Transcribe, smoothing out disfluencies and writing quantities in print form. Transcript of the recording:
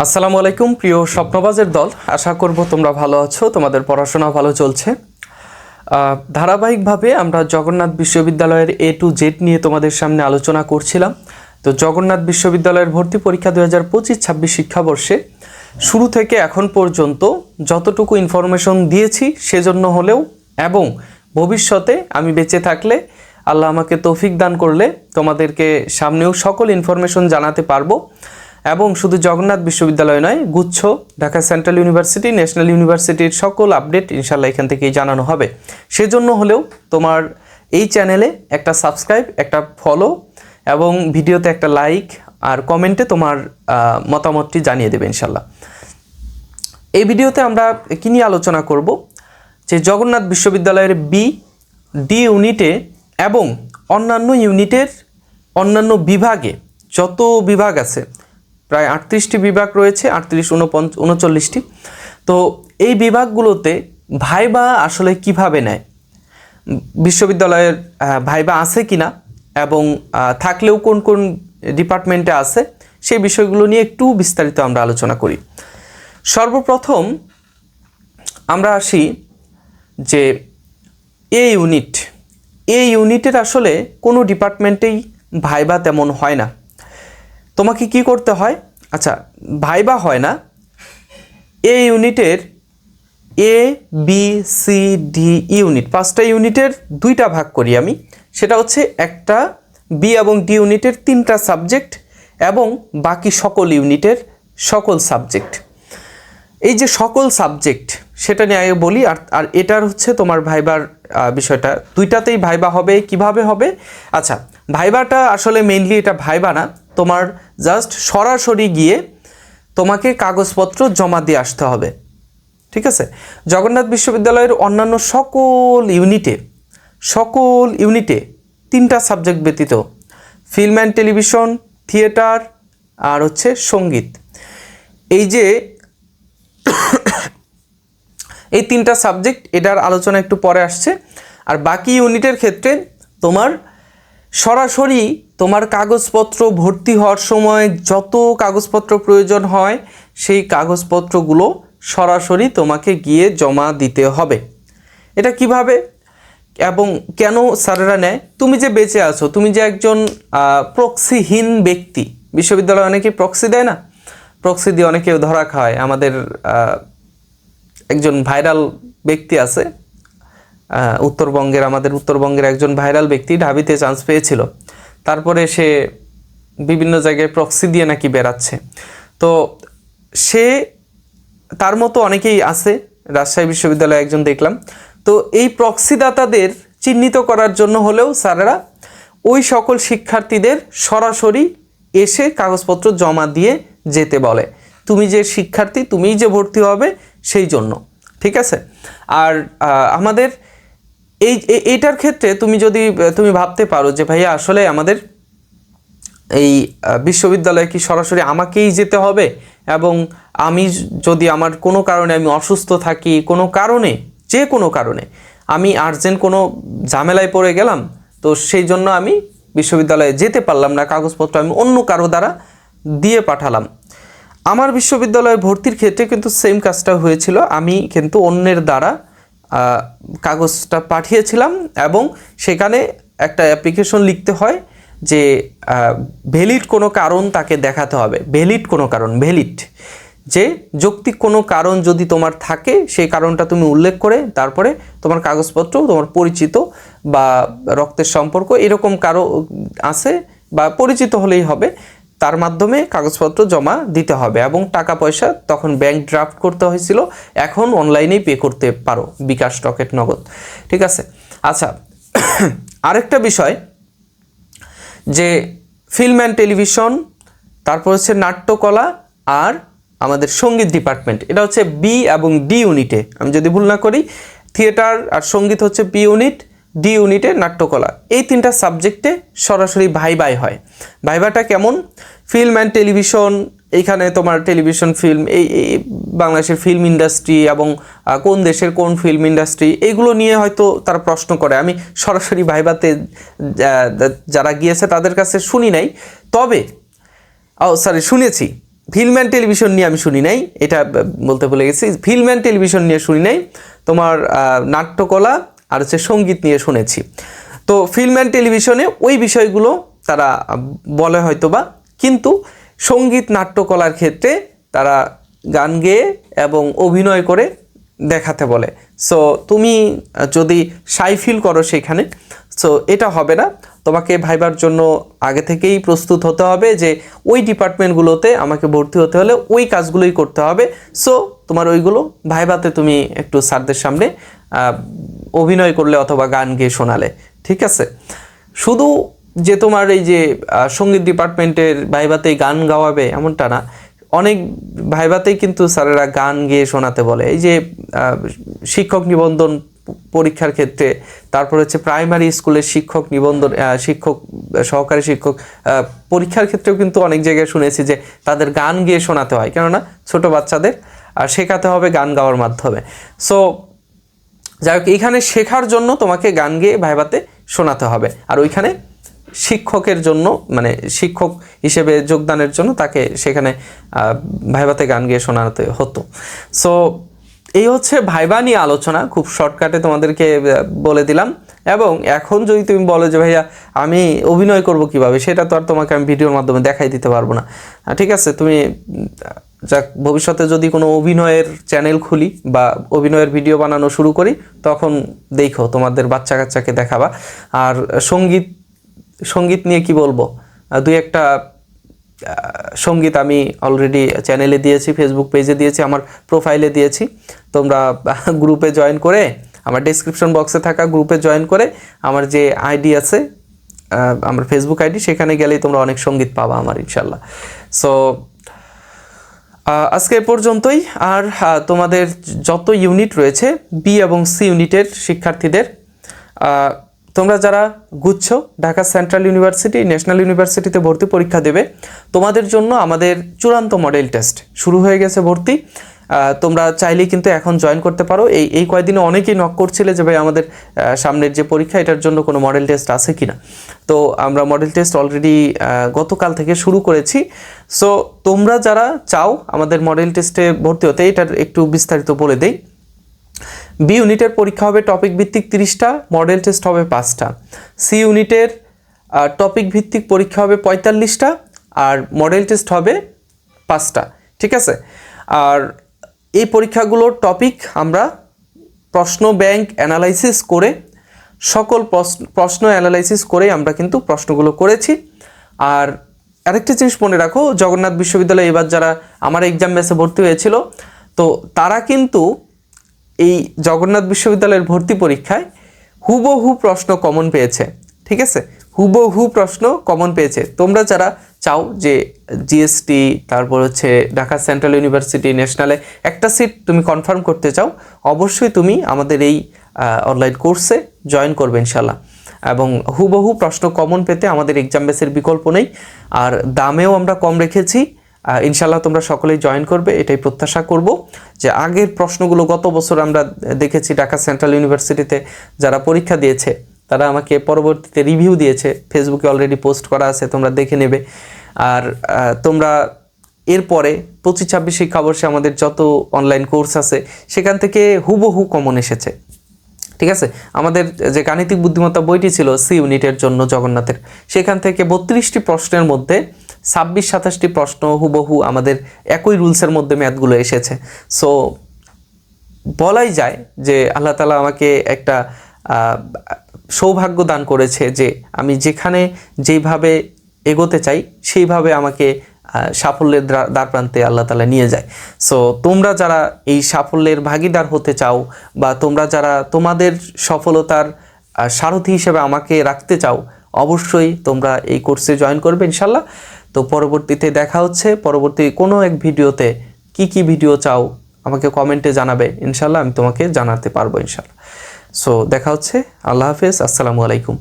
আসসালামু আলাইকুম প্রিয় স্বপ্নবাজের দল, আশা করব তোমরা ভালো আছো, তোমাদের পড়াশোনা ভালো চলছে। ধারাবাহিকভাবে আমরা জগন্নাথ বিশ্ববিদ্যালয়ের A to Z নিয়ে তোমাদের সামনে আলোচনা করছিলাম। তো জগন্নাথ বিশ্ববিদ্যালয়ের ভর্তি পরীক্ষা 2025-26 শিক্ষাবর্ষে শুরু থেকে এখন পর্যন্ত যতটুকু ইনফরমেশন দিয়েছি সেজন্য হলেও এবং ভবিষ্যতে আমি বেঁচে থাকলে আল্লাহ আমাকে তৌফিক দান করলে তোমাদেরকে সামনেও সকল ইনফরমেশন জানাতে পারবো। এবং শুধু জগন্নাথ বিশ্ববিদ্যালয় নয়, গুচ্ছ, ঢাকা সেন্ট্রাল ইউনিভার্সিটি, ন্যাশনাল ইউনিভার্সিটির সকল আপডেট ইনশাল্লাহ এখান থেকেই জানানো হবে। সেজন্য হলেও তোমার এই চ্যানেলে একটা সাবস্ক্রাইব, একটা ফলো এবং ভিডিওতে একটা লাইক আর কমেন্টে তোমার মতামতটি জানিয়ে দেবে ইনশাল্লাহ। এই ভিডিওতে আমরা কী নিয়ে আলোচনা করব যে জগন্নাথ বিশ্ববিদ্যালয়ের ডি ইউনিটে এবং অন্যান্য ইউনিটের অন্যান্য বিভাগে যত বিভাগ আছে, প্রায় 38টি বিভাগ রয়েছে, 38-39টি। তো এই বিভাগগুলোতে ভাইবা আসলে কিভাবে নেয়, বিশ্ববিদ্যালয়ের ভাইবা আছে কিনা এবং থাকলেও কোন কোন ডিপার্টমেন্টে আছে, সেই বিষয়গুলো নিয়ে একটু বিস্তারিত আমরা আলোচনা করি। সর্বপ্রথম আমরা আসি যে এই ইউনিটের আসলে কোনো ডিপার্টমেন্টেই ভাইবা তেমন হয় না। তোমাকে কি করতে হয়? আচ্ছা, ভাইবা হয় না। এই ইউনিটের ABCD ইউনিট, 5টা ইউনিটের 2টা ভাগ করি আমি। সেটা হচ্ছে একটা বি এবং ডি ইউনিটের 3টা সাবজেক্ট এবং বাকি সকল ইউনিটের সকল সাবজেক্ট। এই যে সকল সাবজেক্ট সেটা নিয়ে আগে বলি। আর এটার হচ্ছে তোমার ভাইবার বিষয়টা, 2টাতেই ভাইবা হবে। কিভাবে হবে? আচ্ছা, ভাইবাটা আসলে মেইনলি এটা ভাইবা না, তোমার জাস্ট সরাসরি গিয়ে তোমাকে কাগজপত্র জমা দিয়ে আসতে হবে, ঠিক আছে? জগন্নাথ বিশ্ববিদ্যালয়ের অন্যান্য সকল ইউনিটে 3টা সাবজেক্ট ব্যতীত, ফিল্ম অ্যান্ড টেলিভিশন, থিয়েটার আর হচ্ছে সঙ্গীত, এই যে এই 3টা সাবজেক্ট, এটার আলোচনা একটু পরে আসছে। আর বাকি ইউনিটের ক্ষেত্রে তোমার সরাসরি তোমার কাগজপত্র ভর্তি হওয়ার সময় যত কাগজপত্র প্রয়োজন হয় সেই কাগজপত্রগুলো সরাসরি তোমাকে গিয়ে জমা দিতে হবে। এটা কিভাবে এবং কেন স্যারেরা নেয়? তুমি যে বেঁচে আছো, তুমি যে একজন প্রক্সিহীন ব্যক্তি, বিশ্ববিদ্যালয়ে অনেকে প্রক্সি দেয় না, প্রক্সি দিয়ে অনেকে ধরা খায়। আমাদের একজন ভাইরাল ব্যক্তি আছে আমাদের উত্তরবঙ্গের একজন ভাইরাল ব্যক্তি ঢাবিতে চান্স পেয়েছিল, তারপরে সে বিভিন্ন জায়গায় প্রক্সি দিয়ে নাকি বেড়াচ্ছে। তো সে তার মতো অনেকেই আছে, রাজশাহী বিশ্ববিদ্যালয়ে একজন দেখলাম। তো এই প্রক্সিদাতাদের চিহ্নিত করার জন্য হলেও স্যারেরা ওই সকল শিক্ষার্থীদের সরাসরি এসে কাগজপত্র জমা দিয়ে যেতে বলে। তুমি যে শিক্ষার্থী, তুমিই যে ভর্তি হবে সেই জন্য, ঠিক আছে? আর আমাদের এইটার ক্ষেত্রে তুমি ভাবতে পারো যে ভাইয়া আসলে আমাদের এই বিশ্ববিদ্যালয়ে কি সরাসরি আমাকেই যেতে হবে, এবং আমি যদি আমার কোনো কারণে আমি অসুস্থ থাকি, যে কোনো কারণে আমি আর্জেন্ট কোনো ঝামেলায় পড়ে গেলাম, তো সেই জন্য আমি বিশ্ববিদ্যালয়ে যেতে পারলাম না, কাগজপত্র আমি অন্য কারো দ্বারা দিয়ে পাঠালাম। আমার বিশ্ববিদ্যালয়ে ভর্তির ক্ষেত্রে কিন্তু সেম কাজটা হয়েছিল। আমি কিন্তু অন্যের দ্বারা কাগজটা পাঠিয়েছিলাম এবং সেখানে একটা অ্যাপ্লিকেশন লিখতে হয় যে ভ্যালিড কোনো কারণ তাকে দেখাতে হবে। ভ্যালিড যে যৌক্তিক কোনো কারণ যদি তোমার থাকে, সেই কারণটা তুমি উল্লেখ করে তারপরে তোমার কাগজপত্র, তোমার পরিচিত বা রক্তের সম্পর্ক এরকম কারো আছে বা পরিচিত হলেই হবে, তার মাধ্যমে কাগজপত্র জমা দিতে হবে। এবং টাকা পয়সা তখন ব্যাংক ড্রাফট করতে হয়েছিল, এখন অনলাইনেই পে করতে পারো, বিকাশ, রকেট, নগদ, ঠিক আছে? আচ্ছা, আরেকটা বিষয় যে ফিল্ম অ্যান্ড টেলিভিশন, তারপর হচ্ছে নাট্যকলা আর আমাদের সঙ্গীত ডিপার্টমেন্ট, এটা হচ্ছে বি এবং ডি ইউনিটে, আমি যদি ভুল না করি। থিয়েটার আর সঙ্গীত হচ্ছে বি ইউনিট, ডি ইউনিটে নাট্যকলা। এই 3টা সাবজেক্টে সরাসরি ভাইবাই হয়। ভাইবাটা কেমন? ফিল্ম অ্যান্ড টেলিভিশন, এইখানে তোমার টেলিভিশন, ফিল্ম, এই বাংলাদেশের ফিল্ম ইন্ডাস্ট্রি এবং কোন দেশের কোন ফিল্ম ইন্ডাস্ট্রি, এইগুলো নিয়ে হয়তো তারা প্রশ্ন করে। আমি সরাসরি ভাইবাতে যারা গিয়েছে তাদের কাছে শুনি নাই, তবে শুনেছি ফিল্ম অ্যান্ড টেলিভিশন নিয়ে আমি শুনি নাই, এটা বলতে ভুলে গেছি। ফিল্ম অ্যান্ড টেলিভিশন নিয়ে শুনি নাই, তোমার নাট্যকলা আর হচ্ছে সঙ্গীত নিয়ে শুনেছি। তো ফিল্ম অ্যান্ড টেলিভিশনে ওই বিষয়গুলো তারা বলে হয়তো বা, কিন্তু সঙ্গীত নাট্যকলার ক্ষেত্রে তারা গান গেয়ে এবং অভিনয় করে দেখাতে বলে। সো তুমি যদি শাই ফিল করো সেখানে, সো এটা হবে না। তোমাকে ভাইবার জন্য আগে থেকেই প্রস্তুত হতে হবে যে ওই ডিপার্টমেন্টগুলোতে আমাকে ভর্তি হতে হলে ওই কাজগুলোই করতে হবে। সো তোমার ওইগুলো ভাইবাতে তুমি একটু স্যারদের সামনে অভিনয় করলে অথবা গান গেয়ে শোনালে, ঠিক আছে। শুধু যে তোমার এই যে সঙ্গীত ডিপার্টমেন্টের ভাইবাতেই গান গাওয়াবে এমনটা না, অনেক ভাইবাতেই কিন্তু স্যারেরা গান গেয়ে শোনাতে বলে। এই যে শিক্ষক নিবন্ধন পরীক্ষার ক্ষেত্রে, তারপর হচ্ছে প্রাইমারি স্কুলের শিক্ষক নিবন্ধন, সহকারী শিক্ষক পরীক্ষার ক্ষেত্রেও কিন্তু অনেক জায়গায় শুনেছি যে তাদের গান গেয়ে শোনাতে হয়, কেননা ছোট বাচ্চাদের শেখাতে হবে গান গাওয়ার মাধ্যমে। সো যাই হোক, এইখানে শেখার জন্য তোমাকে গান গেয়ে ভাইবাতে শোনাতে হবে, আর ওইখানে শিক্ষকের জন্য মানে শিক্ষক হিসেবে যোগদানের জন্য তাকে সেখানে ভাইবাতে গান গেয়ে শোনাতে হতো। সো এই হচ্ছে ভাইবা নিয়ে আলোচনা, খুব শর্টকাটে তোমাদেরকে বলে দিলাম। এবং এখন যদি তুমি বলো যে ভাইয়া আমি অভিনয় করব কিভাবে, সেটা তো আর তোমাকে আমি ভিডিওর মাধ্যমে দেখাই দিতে পারবো না, ঠিক আছে। তুমি যাক, ভবিষ্যতে যদি কোনো অভিনয়ের চ্যানেল খুলি বা অভিনয়ের ভিডিও বানানো শুরু করি, তখন দেখো তোমাদের বাচ্চা কাচ্চাকে দেখাবা। আর সঙ্গীত নিয়ে কি বলবো, দুই একটা সঙ্গীত আমি অলরেডি চ্যানেলে দিয়েছি, ফেসবুক পেজে দিয়েছি, আমার প্রোফাইলে দিয়েছি। তোমরা গ্রুপে জয়েন করে, আমার ডেসক্রিপশন বক্সে থাকা গ্রুপে জয়েন করে আমার যে আইডি আছে, আমার ফেসবুক আইডি, সেখানে গেলেই তোমরা অনেক সঙ্গীত পাবা আমার, ইনশাল্লাহ। সো আজকে এ পর্যন্তই। আর তোমাদের যত ইউনিট রয়েছে, বি এবং সি ইউনিটের শিক্ষার্থীদের, তোমরা যারা গুচ্ছ ঢাকা সেন্ট্রাল ইউনিভার্সিটি, ন্যাশনাল ইউনিভার্সিটিতে ভর্তি পরীক্ষা দেবে, তোমাদের জন্য আমাদের চূড়ান্ত মডেল টেস্ট শুরু হয়ে গেছে ভর্তি। তোমরা চাইলেই কিন্তু এখন জয়েন করতে পারো। এই কয়েকদিনে অনেকেই নক করছিলে যে ভাই আমাদের সামনের যে পরীক্ষা, এটার জন্য কোনো মডেল টেস্ট আছে কি না। তো আমরা মডেল টেস্ট অলরেডি গতকাল থেকে শুরু করেছি। সো তোমরা যারা চাও আমাদের মডেল টেস্টে ভর্তি হতে, এটার একটু বিস্তারিত বলে দেই। বি ইউনিটের পরীক্ষা হবে টপিক ভিত্তিক 30টা, মডেল টেস্ট হবে 5টা। সি ইউনিটের টপিক ভিত্তিক পরীক্ষা হবে 45টা, আর মডেল টেস্ট হবে 5টা, ঠিক আছে। আর এই পরীক্ষাগুলোর টপিক আমরা প্রশ্ন ব্যাংক অ্যানালাইসিস করে, সকল প্রশ্ন অ্যানালাইসিস করে আমরা কিন্তু প্রশ্নগুলো করেছি। আর আরেকটা জিনিস মনে রাখো, জগন্নাথ বিশ্ববিদ্যালয়ে এবার যারা আমার এক্সাম ব্যাচে ভর্তি হয়েছিল, তো তারা কিন্তু এই জগন্নাথ বিশ্ববিদ্যালয়ের ভর্তি পরীক্ষায় হুবহু প্রশ্ন কমন পেয়েছে, ঠিক আছে, হুবহু প্রশ্ন কমন পেয়েছে। তোমরা যারা চাও যে জিএসটি, তারপর হচ্ছে ঢাকা সেন্ট্রাল ইউনিভার্সিটি, ন্যাশনালে একটা সিট তুমি কনফার্ম করতে চাও, অবশ্যই তুমি আমাদের এই অনলাইন কোর্সে জয়েন করবে ইনশাল্লাহ। এবং হুবহু প্রশ্ন কমন পেতে আমাদের এক্সাম বেসের বিকল্প নেই, আর দামেও আমরা কম রেখেছি। ইনশাল্লাহ তোমরা সকলেই জয়েন করবে, এটাই প্রত্যাশা করব। যে আগের প্রশ্নগুলো গত বছর আমরা দেখেছি ঢাকা সেন্ট্রাল ইউনিভার্সিটিতে যারা পরীক্ষা দিয়েছে, তারা আমাকে পরবর্তীতে রিভিউ দিয়েছে, ফেসবুকে অলরেডি পোস্ট করা আছে, তোমরা দেখে নেবে। আর তোমরা এরপরে 25-26 শিক্ষাবর্ষে আমাদের যত অনলাইন কোর্স আছে, সেখান থেকে হুবহু কমন এসেছে, ঠিক আছে। আমাদের যে গাণিতিক বুদ্ধিমত্তা বইটি ছিল সি ইউনিটের জন্য জগন্নাথের, সেখান থেকে 32টি প্রশ্নের মধ্যে 26-27টি প্রশ্ন হুবহু আমাদের একই রুলসের মধ্যে ম্যাথগুলো এসেছে। সো বলাই যায় যে আল্লাহ তাআলা আমাকে একটা সৌভাগ্য দান করেছে যে আমি যেখানে যেইভাবে এগোতে চাই সেইভাবে আমাকে সাফল্যের দ্বারপ্রান্তে আল্লাহ তাআলা নিয়ে যায়। সো তোমরা যারা এই সাফল্যের ভাগিদার হতে চাও, বা তোমরা যারা তোমাদের সফলতার সারথি হিসেবে আমাকে রাখতে চাও, অবশ্যই তোমরা এই কোর্সে জয়েন করবে ইনশাল্লাহ। তো পরবর্তীতে দেখা হচ্ছে পরবর্তী কোনো এক ভিডিওতে। কি ভিডিও চাও আমাকে কমেন্টে জানাবে, ইনশাল্লাহ আমি তোমাকে জানাতে পারবো ইনশাল্লাহ। সো দেখা হচ্ছে। আল্লাহ হাফেজ, আসসালামু আলাইকুম।